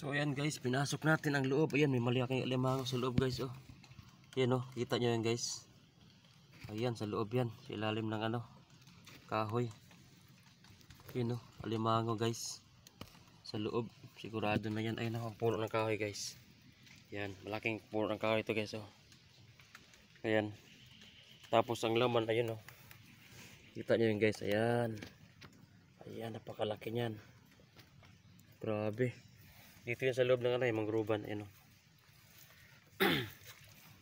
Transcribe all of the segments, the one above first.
So ayan guys, pinasok natin ang loob. Ayan, may malaking alimango sa loob guys. Oh. Ayan oh, kita nyo yan guys. Ayan, sa loob yan. Sa ilalim ng ano, kahoy. Ayan oh, alimango guys. Sa loob, sigurado na yan. Ayan ang puno ng kahoy guys. Ayan, malaking puno ng kahoy ito guys. Oh. Ayan. Tapos ang laman, ayun oh. Kita nyo yan guys, ayan. Ayan, napakalaki niyan. Grabe. Dito yan sa loob ng ano, yung manggroban. Ayan o.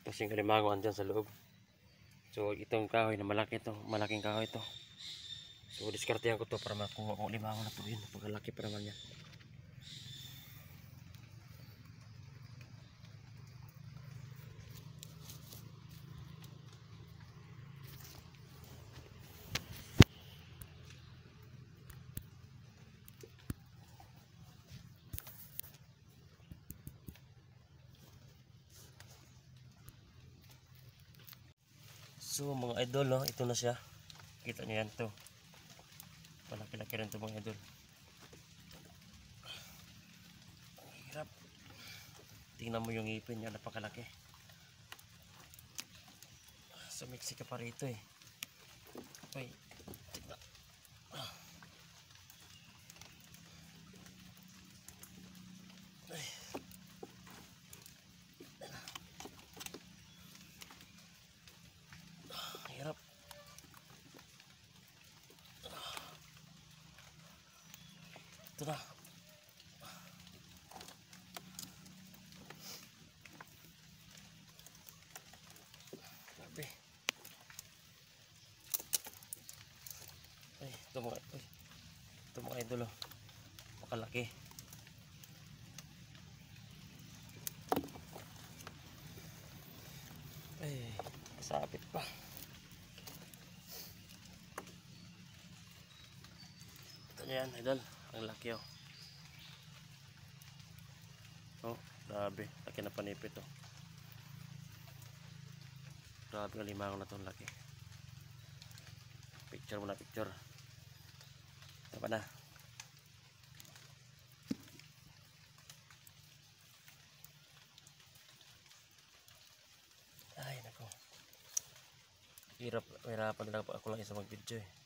Tapos yung kalimango andyan sa loob. So itong kahoy na malaki ito. Malaking kahoy ito. So diskartehan ko to para makuha ko limango na to. Yun, napakalaki pa naman yan. So mga idol, no, ito na siya. Kita nyo yan to. Malaki-laki rin to mga idol. Ang hirap. Tingnan mo yung ngipin niya, napakalaki. Sumiksi ka pa rito eh. Ay, tignan. Ay. Hirap. Ito na. Grabe. Ay, ito mga idol oh. Makalaki. Ay, kasapit pa. Ito yan idol, ang laki oh. Oh, grabe, laki na panipit oh. Grabe ang limango na itong laki. Picture muna, picture. Apa na? Ay nako. Hirapan na lang ako lang isa mag-video eh.